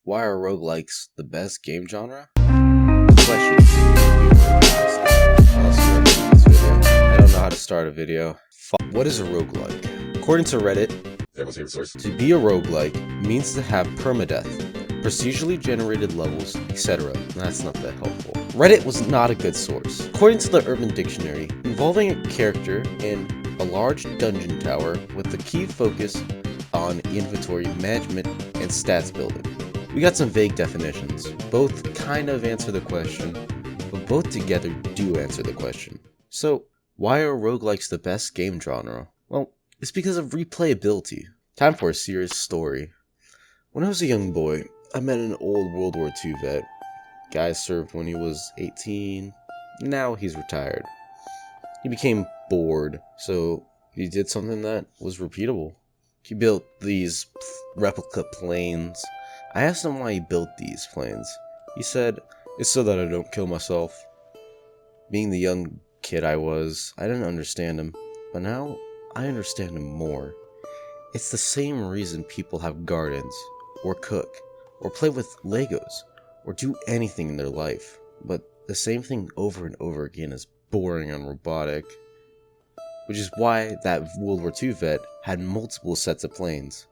Why are roguelikes the best game genre? Question. I don't know how to start a video. What is a roguelike? According to Reddit, Everyone's favorite source. to be a roguelike means to have permadeath, procedurally generated levels, etc. That's not that helpful. Reddit was not a good source. According to the Urban Dictionary, involving a character in a large dungeon tower with the key focus on inventory management and stats building. We got some vague definitions. Both kind of answer the question, but both together do answer the question. So, why are roguelikes the best game genre? Well, it's because of replayability. Time for a serious story. When I was a young boy, I met an old World War II vet. Guy served when he was 18. Now he's retired. He became bored, so he did something that was repeatable. He built these replica planes. I asked him why he built these planes. He said, "It's so that I don't kill myself." Being the young kid I was, I didn't understand him, but now I understand him more. It's the same reason people have gardens, or cook, or play with Legos, or do anything in their life, but the same thing over and over again is boring and robotic. Which is why that World War II vet had multiple sets of planes.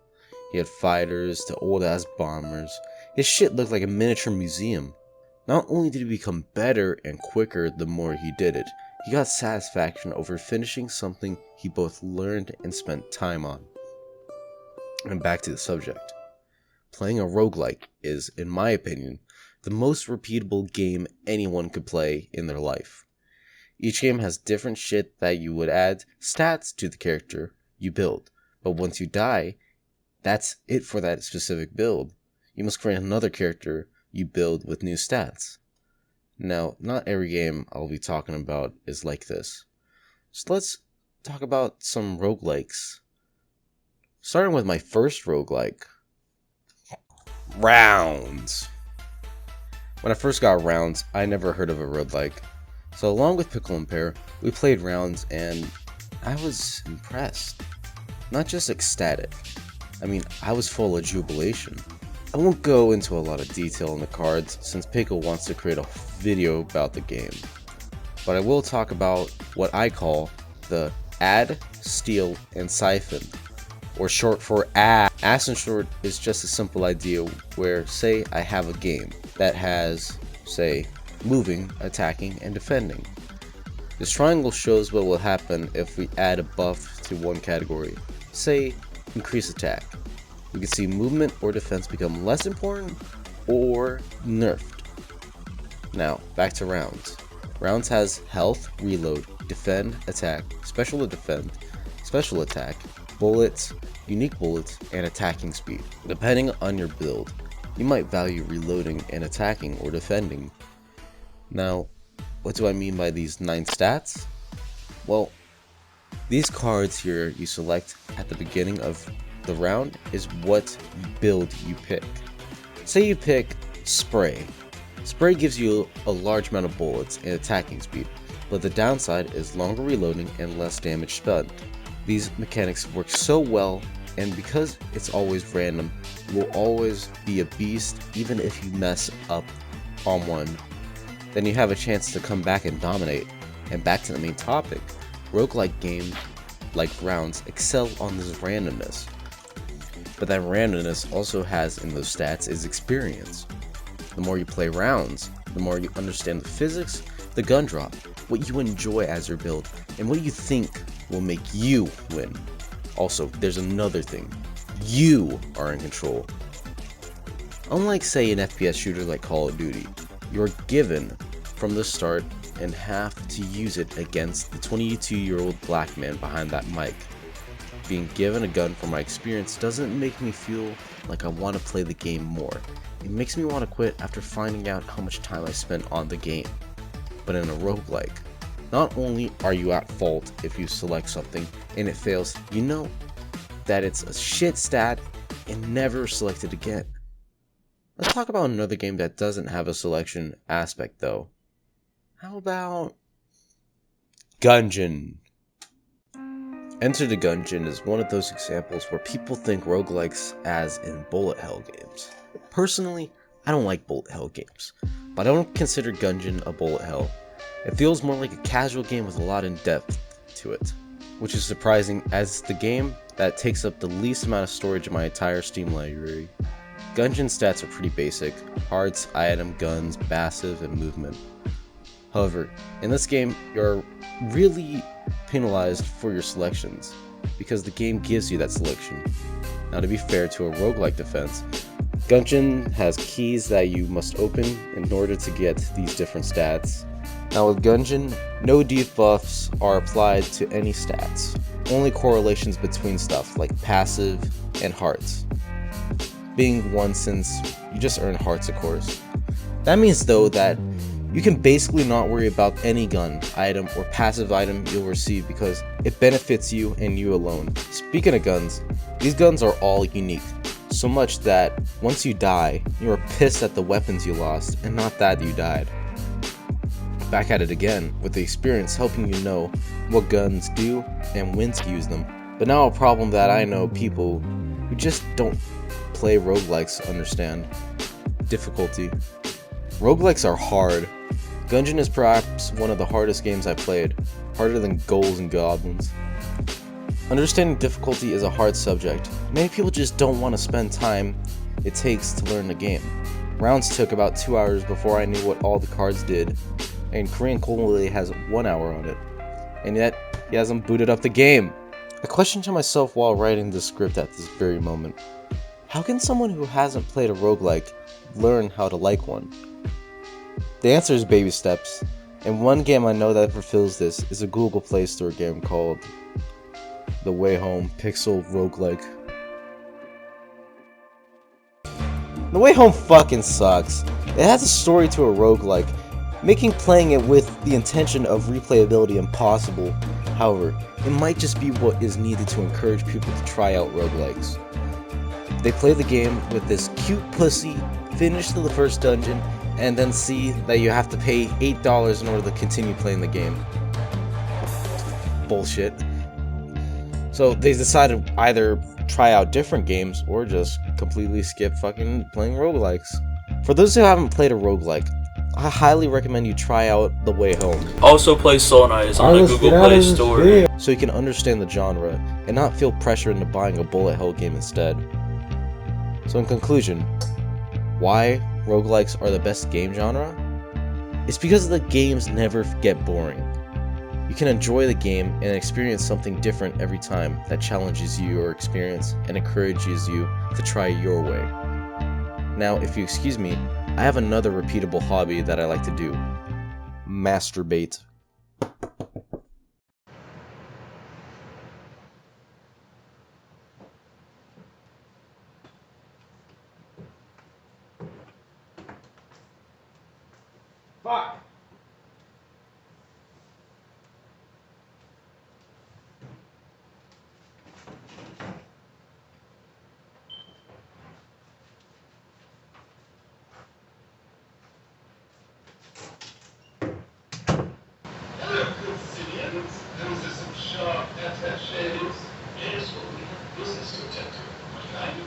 He had fighters to old-ass bombers. His shit looked like a miniature museum. Not only did he become better and quicker the more he did it, he got satisfaction over finishing something he both learned and spent time on. And back to the subject. Playing a roguelike is, in my opinion, the most repeatable game anyone could play in their life. Each game has different shit that you would add stats to the character you build, but once you die, that's it for that specific build. You must create another character you build with new stats. Now, not every game I'll be talking about is like this. So let's talk about some roguelikes. Starting with my first roguelike, Rounds. When I first got Rounds, I never heard of a roguelike. So along with Pickle and Pear, we played Rounds and I was impressed. Not just ecstatic. I mean, I was full of jubilation. I won't go into a lot of detail on the cards since Pickle wants to create a video about the game. But I will talk about what I call the add, steal, and siphon, or short for add. Ass in short is just a simple idea where, say, I have a game that has, say, moving, attacking, and defending. This triangle shows what will happen if we add a buff to one category. Say, increase attack. We can see movement or defense become less important or nerfed. Now, back to Rounds. Rounds has health, reload, defend, attack, special to defend, special attack, bullets, unique bullets, and attacking speed. Depending on your build, you might value reloading and attacking or defending. Now, what do I mean by these 9 stats? Well, these cards here you select at the beginning of the round is what build you pick. Say you pick Spray. Spray gives you a large amount of bullets and attacking speed, but the downside is longer reloading and less damage spent. These mechanics work so well, and because it's always random, you will always be a beast even if you mess up on one. Then you have a chance to come back and dominate. And back to the main topic, roguelike games like Rounds excel on this randomness. But that randomness also has in those stats is experience. The more you play Rounds, the more you understand the physics, the gun drop, what you enjoy as your build, and what you think will make you win. Also, there's another thing. You are in control. Unlike, say, an FPS shooter like Call of Duty, you're given from the start and have to use it against the 22-year-old black man behind that mic. Being given a gun from my experience doesn't make me feel like I want to play the game more. It makes me want to quit after finding out how much time I spent on the game. But in a roguelike, not only are you at fault if you select something and it fails, you know that it's a shit stat and never select it again. Let's talk about another game that doesn't have a selection aspect though. How about Gungeon? Enter the Gungeon is one of those examples where people think roguelikes as in bullet hell games. Personally, I don't like bullet hell games, but I don't consider Gungeon a bullet hell. It feels more like a casual game with a lot of depth to it, which is surprising as it's the game that takes up the least amount of storage in my entire Steam library. Gungeon stats are pretty basic: hearts, item, guns, passive, and movement. However, in this game, you're really penalized for your selections, because the game gives you that selection. Now, to be fair to a roguelike defense, Gungeon has keys that you must open in order to get these different stats. Now with Gungeon, no debuffs are applied to any stats, only correlations between stuff like passive and hearts. Being one, since you just earn hearts, of course. That means though that you can basically not worry about any gun, item, or passive item you'll receive because it benefits you and you alone. Speaking of guns, these guns are all unique, so much that once you die, you are pissed at the weapons you lost and not that you died. Back at it again, with the experience helping you know what guns do and when to use them. But now a problem that I know people who just don't play roguelikes understand: difficulty. Roguelikes are hard. Gungeon is perhaps one of the hardest games I've played, harder than Ghouls and Goblins. Understanding difficulty is a hard subject. Many people just don't want to spend time it takes to learn the game. Rounds took about 2 hours before I knew what all the cards did, and Korean Coley has 1 hour on it, and yet he hasn't booted up the game. A question to myself while writing this script at this very moment: how can someone who hasn't played a roguelike learn how to like one? The answer is baby steps, and one game I know that fulfills this is a Google Play Store game called The Way Home Pixel Roguelike. The Way Home fucking sucks. It has a story to a roguelike, making playing it with the intention of replayability impossible. However, it might just be what is needed to encourage people to try out roguelikes. They play the game with this cute pussy, finish to the first dungeon, and then see that you have to pay $8 in order to continue playing the game. Bullshit. So they decided to either try out different games or just completely skip fucking playing roguelikes. For those who haven't played a roguelike, I highly recommend you try out The Way Home. Also play Soul Knight, it's on the Google Play Store. So you can understand the genre and not feel pressure into buying a bullet hell game instead. So in conclusion, why roguelikes are the best game genre? It's because the games never get boring. You can enjoy the game and experience something different every time that challenges your experience and encourages you to try your way. Now, if you excuse me, I have another repeatable hobby that I like to do: masturbate. Fuck! Hello, Custodians. Those are some sharp attachés. Yes, well, we have business to attend to. What can I do